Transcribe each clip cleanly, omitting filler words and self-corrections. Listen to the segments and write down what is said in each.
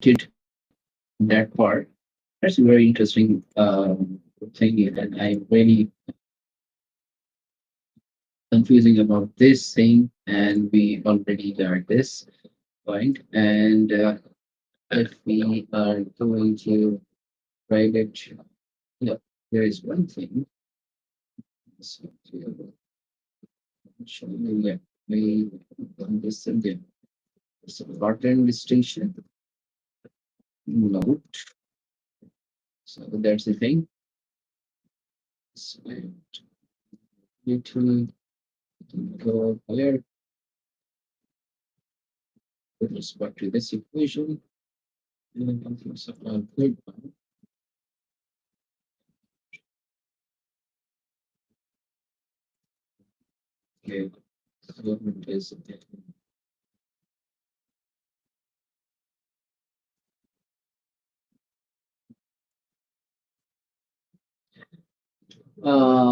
did that part. That's a very interesting thing, and I'm really confusing about this thing, and we already got this point. And if we are going to write it, yeah, there is one thing. So, yeah, we understand the important distinction. Note. So that's the thing. So need to go here with respect to this equation. And then so, third one. Okay. So it is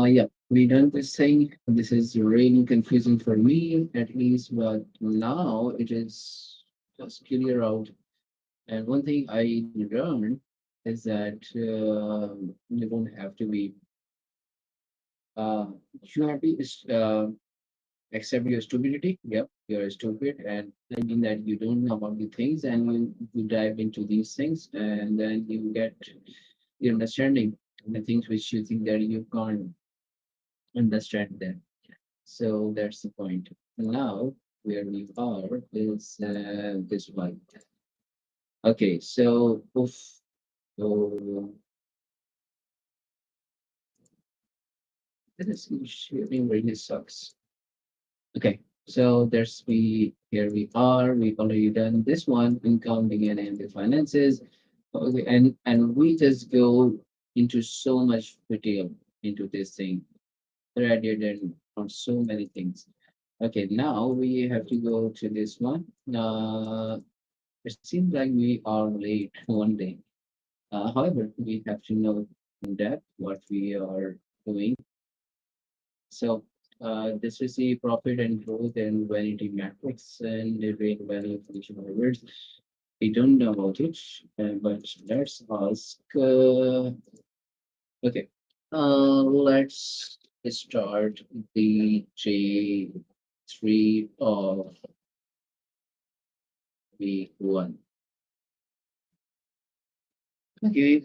yeah, we done this thing. This is really confusing for me, at least, but now it is just clear out. And one thing I learned is that you don't have to be, uh, you have to accept your stupidity. Yep, you're stupid, and thinking that you don't know about the things, and you dive into these things, and then you get your understanding the things which you think that you can't understand them. So that's the point. Now, where we are is this one. Okay, so oof, so this is sharing really sucks. Okay, so there's we here we are. We've already done this one, income, begin, and the finances. Okay, and we just go into so much detail into this thing, rather than on so many things. Okay, now we have to go to this one. It seems like we are late one day. However, we have to know in depth what we are doing. So this is the profit and growth and vanity metrics and the rate value function words. We don't know about it, but let's ask. Okay, let's start the J3 of V1. Okay.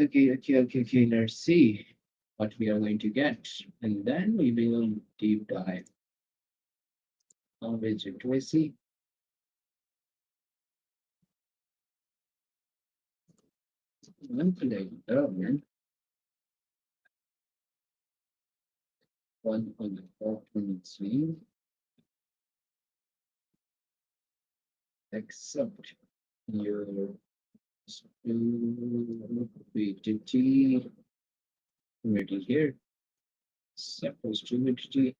Let's see what we are going to get, and then we will deep dive on which do I see. Monthly development, one on the 423, except your stupidity middle here, separate stupidity,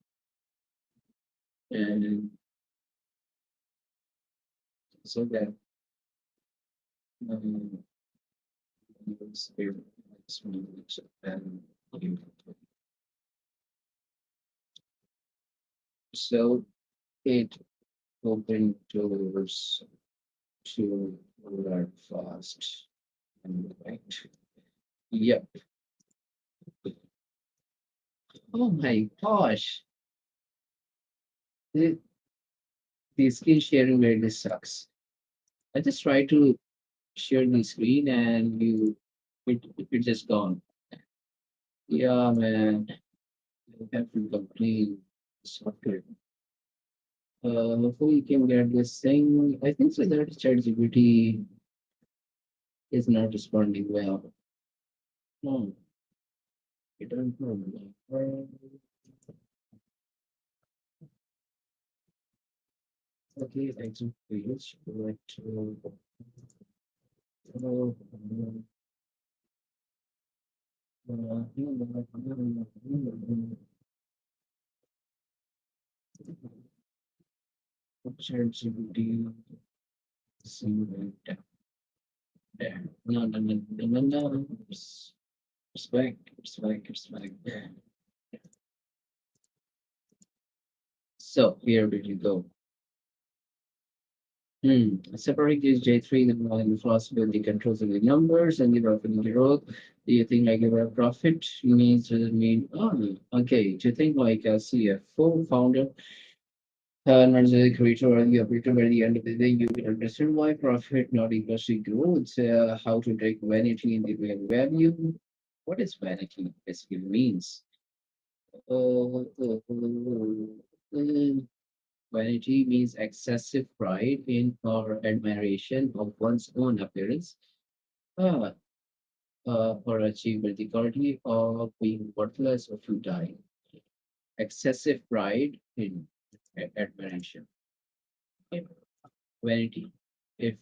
and so that um, it's here, it's and you- so it opened doors to learn fast and right. Yep. Oh my gosh. The, the screen sharing really sucks. I just try to share the screen and it just gone. Yeah, man. I have to complain. Software. Hopefully you can get this thing. I think so that ChatGPT is not responding well. No, I don't know. Okay, I think we should like to uh, ChatGPT. See that there. No. Respect. So here we go. Separate this J3, the philosophy controls of the numbers and the revenue growth. Do you think like a profit means does it mean okay? Do you think like a CFO founder not as a creator or the operator by the end of the day you will understand why profit not equals to growth, how to take vanity in the real value. What is vanity basically means? Uh, Vanity means excessive pride in or admiration of one's own appearance, uh, or achievability, or being worthless or futile. Excessive pride in admiration. Okay. Vanity. If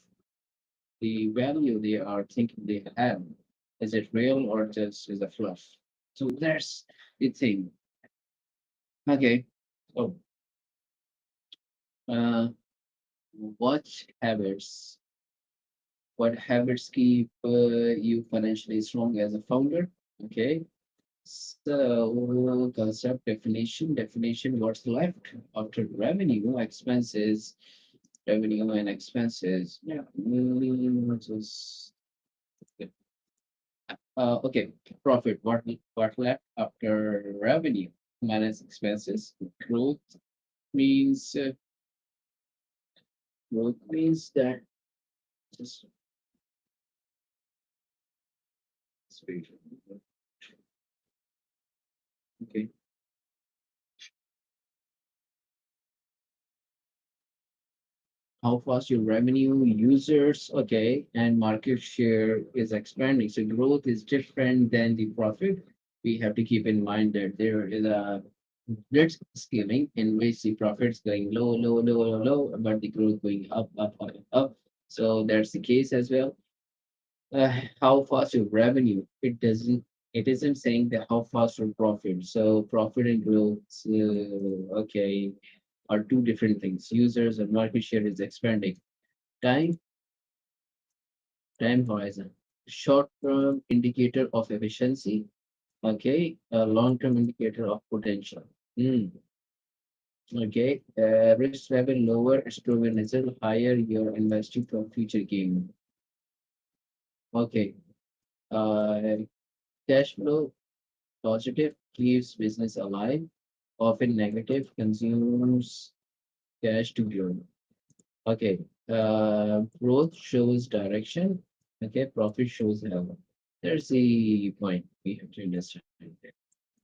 the value they are thinking they have, is it real or just is a fluff? So that's the thing. Okay. So, uh, what habits what habits keep you financially strong as a founder? Okay, so concept definition. What's left after revenue and expenses? Yeah, just okay. Profit. What left after revenue minus expenses? Growth means growth means that just wait. Okay. How fast your revenue, users, okay, and market share is expanding. So growth is different than the profit. We have to keep in mind that there is a blitz scaling in which the profits going low, but the growth going up. So that's the case as well. How fast your revenue? It isn't saying that how fast your profit. So profit and growth, okay, are two different things. Users and market share is expanding. Time, time horizon. Short-term indicator of efficiency. Okay. A long-term indicator of potential. Hmm. Okay. Risk level lower, proven result higher. You're investing for future gain. Okay. Uh, Cash flow positive keeps business alive. Often negative consumes cash to grow. Okay. Growth shows direction. Okay. Profit shows health. There's the point we have to understand.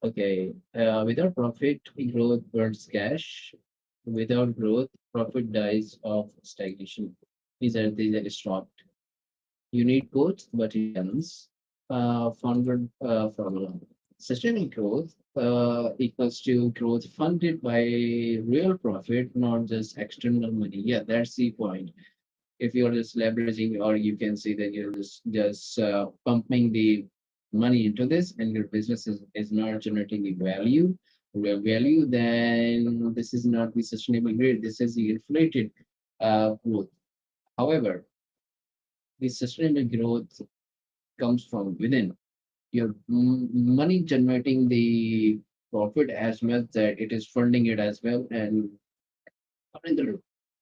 Okay. Without profit, growth burns cash. Without growth, profit dies of stagnation. These are stopped. You need both, but in balance. Founder formula. Sustainable growth equals to growth funded by real profit, not just external money. Yeah, that's the point. If you're just leveraging, or you can say that you're just pumping the money into this and your business is not generating the real value, then this is not the sustainable growth. This is the inflated growth. However, the sustainable growth comes from within. Your money generating the profit as much that it is funding it as well, and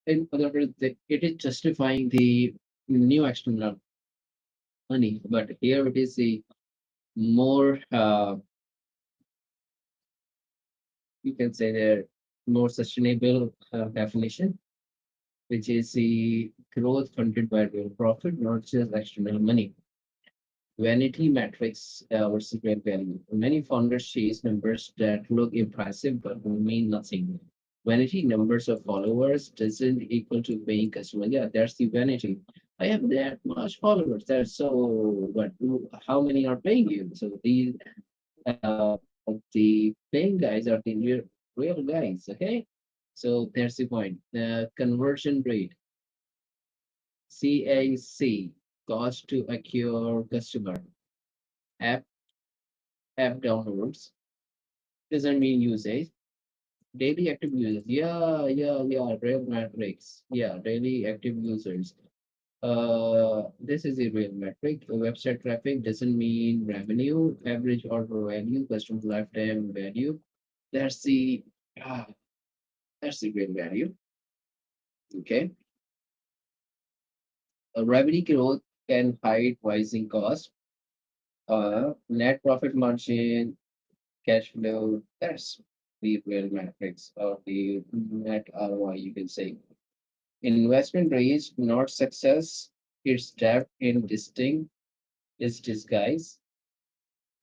in other words, it is justifying the new external money. But here it is the more you can say the more sustainable definition, which is the growth funded by real profit, not just external money. Vanity metrics versus real value. Many founders chase numbers that look impressive but mean nothing. Vanity numbers of followers doesn't equal to paying customer. Yeah, that's the vanity. I have that much followers. That's so. But how many are paying you? So uh, the paying guys are the real guys. Okay, so that's the point. The conversion rate, CAC, cost to acquire customer. App app downloads doesn't mean usage. Daily active users. Yeah. Real metrics. Yeah, daily active users. This is a real metric. Website traffic doesn't mean revenue. Average order value, customer lifetime value. That's the ah, that's the real value. Okay. A revenue growth can hide rising costs, net profit margin, cash flow. That's the real metrics of the net ROI, you can say. Investment raised, not success. It's debt in distinct, is disguise.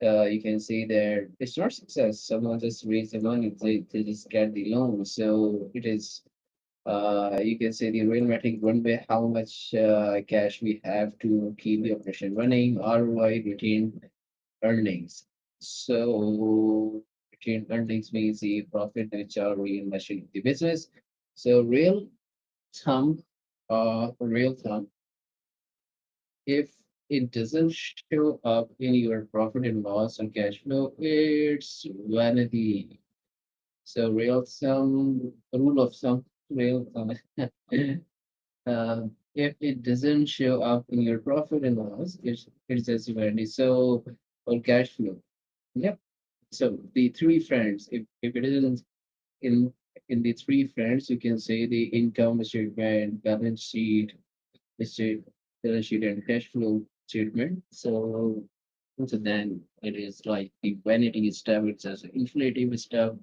You can see that it's not success. Someone just raised the money, they just get the loan. So it is, you can say the real metric one way how much cash we have to keep the operation running, ROI, retained earnings. So retained earnings means the profit which are reinvested in the business. So thumb, real thumb, if it doesn't show up in your profit and loss and cash flow, it's vanity. So real thumb, rule of thumb, real thumb. If it doesn't show up in your profit and loss, it's just vanity. So or cash flow. Yep. So the three friends, if it isn't in the three friends, you can say the income statement, balance sheet, state, balance sheet and cash flow statement. So then it is like the vanity stuff, it's just inflative stuff,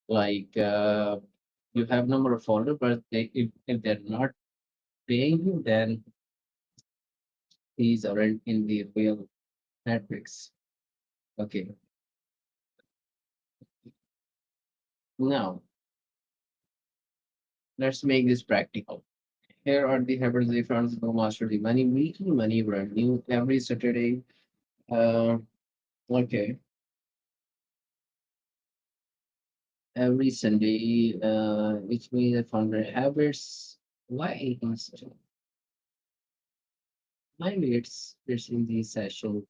like you have number of followers, but if they're not paying you, then these aren't in the real metrics. Okay, now let's make this practical. Here are the habits they found to master the money, weekly money revenue every Saturday. Uh, okay, every Sunday, which means the founder habits. Why it is maybe it's in the session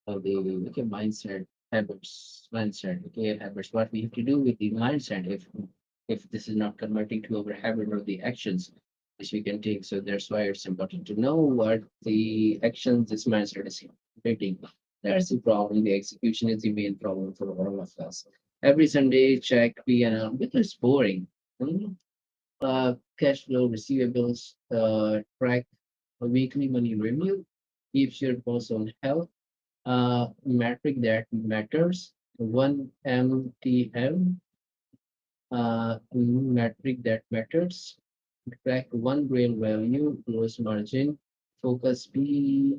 of the okay mindset habits mindset okay habits. What we have to do with the mindset if this is not converting to our habit or the actions which we can take. So that's why it's important to know what the actions this mindset is taking. That's the problem. The execution is the main problem for all of us. Every Sunday, check P&L, which is boring. Hmm? Cash flow, receivables, track a weekly money review, keeps your pulse on health, metric that matters, one MTM, metric that matters, track one real value, gross margin, focus P.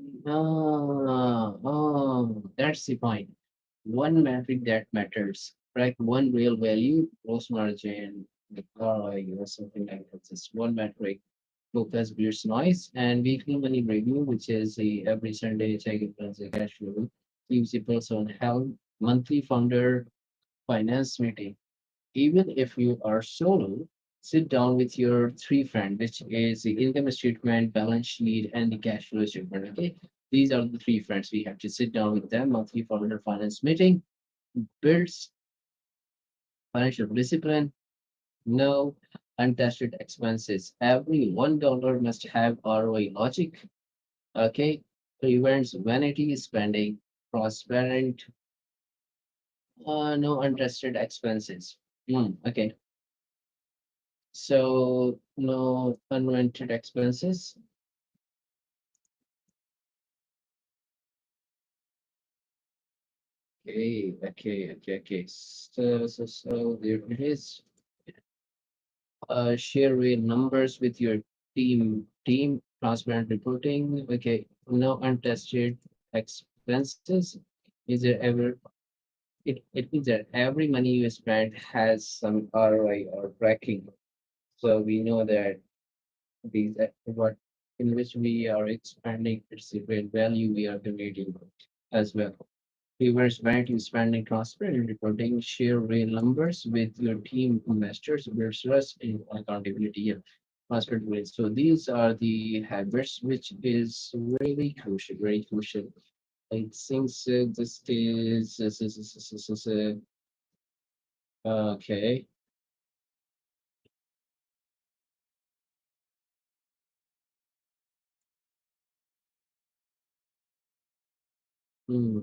That's the point. One metric that matters, track one real value, gross margin, the ROI, or something like that. Just one metric focus beats noise and weekly money review, which is a every Sunday check in the cash flow, keeps the person health, monthly founder finance meeting. Even if you are solo, sit down with your three friends, which is the income statement, balance sheet, and the cash flow statement. Okay, these are the three friends. We have to sit down with them. Monthly founder finance meeting builds financial discipline. No untested expenses. Every $1 must have ROI logic. Okay, prevents vanity spending. Transparent. No untested expenses. Okay, so no unwanted expenses. Okay. So there it is. Share real numbers with your team. Transparent reporting. Okay, no untested expenses. Is there ever it means that every money you spend has some ROI or tracking. So we know that these what in which we are expanding its the real value we are creating as well. Reverse vanity spending transparent reporting, share real numbers with your team investors, builds trust in accountability. Yeah, transparent ways. So these are the habits which is really crucial, very crucial. I think this is okay. Hmm.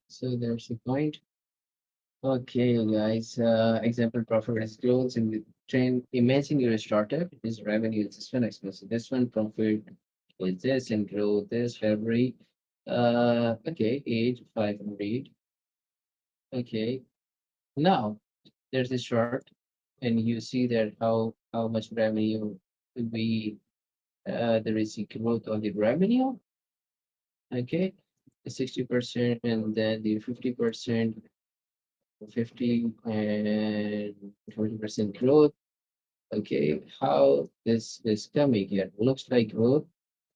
So there's the point. Okay, guys. Example profit is growth in the trend. Imagine you're a startup. This revenue is this one, expense this one, profit is this, and growth this February. Okay, age 500. Okay, now there's a chart, and you see that how much revenue we there is a growth on the revenue. Okay, the 60%, and then the 50%, 50 and 20% growth. Okay, how this is coming here? Looks like growth,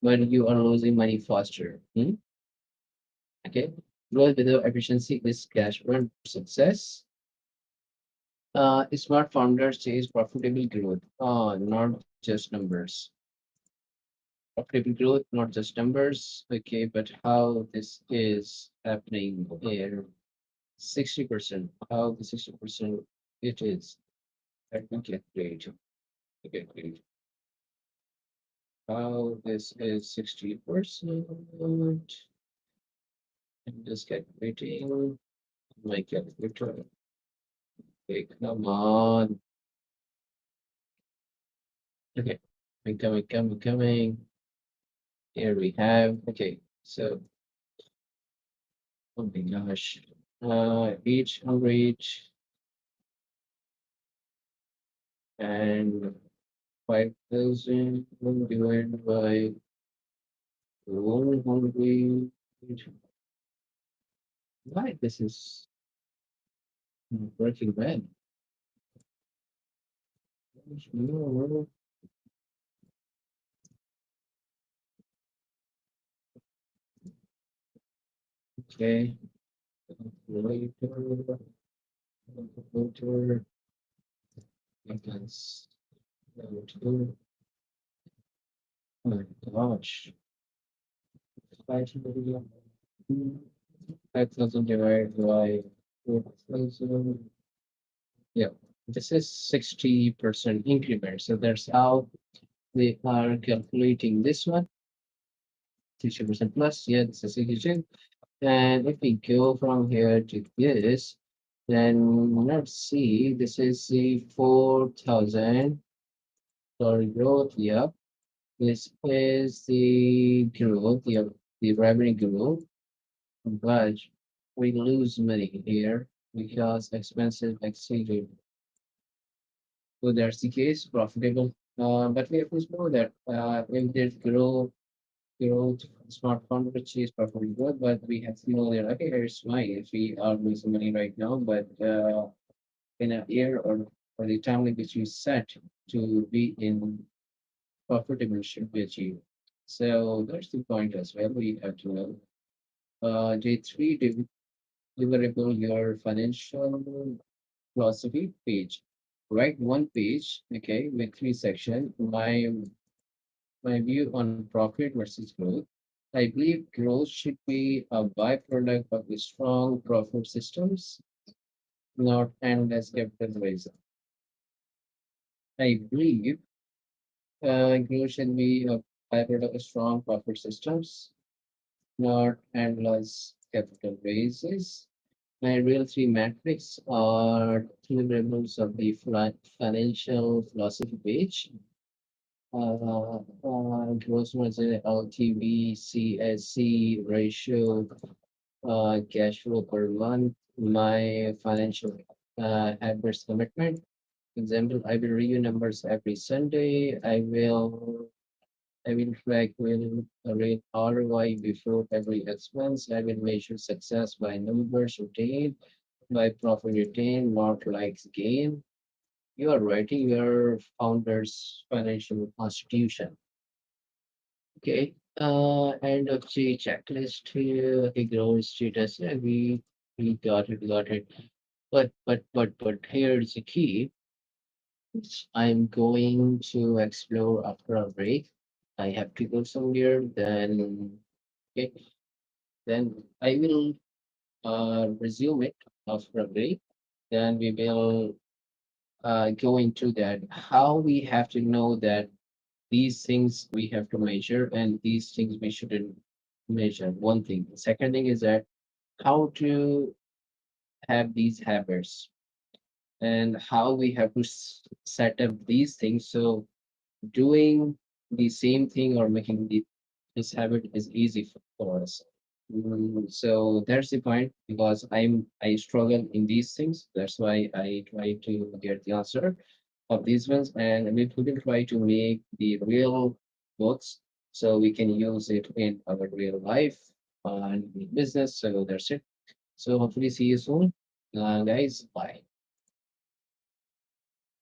but you are losing money faster. Okay, growth without efficiency is cash burn. Success. Smart founder says profitable growth. Not just numbers. Profitable growth, not just numbers. Okay, but how this is happening here? 60%. How the 60% it is. Let me calculate. Okay, great. How this is 60%. I'm just calculating my calculator. Okay, come on. Okay, coming. Here we have. Okay, so oh my gosh. Each average and 5,000 divided by 100. Why this is working well? Okay, later, later, because oh my gosh, 5,000 divided by 4,000. Yeah, this is 60% increment. So that's how they are calculating this one. 60% plus. Yeah, this is 60. And if we go from here to this, then let's see, this is the 4,000 for growth. Yeah, this is the growth. Yeah, the revenue growth, but we lose money here because expenses exceeded. So that's the case, profitable. But we have to know that if there's growth, smartphone which is perfectly good, but we have to know that okay, it's fine if we are losing money right now, but in a year or the time which we set to be in profitable should be achieved. So that's the point as well. We have to know. Day 3, deliverable your financial philosophy page. Write one page, okay, with 3 sections. My view on profit versus growth. I believe growth should be a byproduct of the strong profit systems, not endless capital raising. I believe growth should be a byproduct of strong profit systems, not endless capital raises. My real three metrics are deliverables of the financial philosophy page. Gross margin, LTV, CSC ratio, cash flow per month, my financial habits commitment. Example, I will review numbers every Sunday. I will rate ROI before every expense. I will measure success by numbers retained, by profit retained, not likes gain. You are writing your founder's financial constitution. Okay. End of the checklist here. Okay, growth status. Yeah, we got it. But here's the key. Which I'm going to explore after a break. I have to go somewhere. Then okay, then I will resume it after a break. Then we will go into that how we have to know that these things we have to measure and these things we shouldn't measure. One thing. The second thing is that how to have these habits and how we have to set up these things. So doing the same thing or making this habit is easy for us. So that's the point because I struggle in these things. That's why I try to get the answer of these ones, and we will try to make the real books so we can use it in our real life and in business. So that's it. So hopefully see you soon, guys. Bye.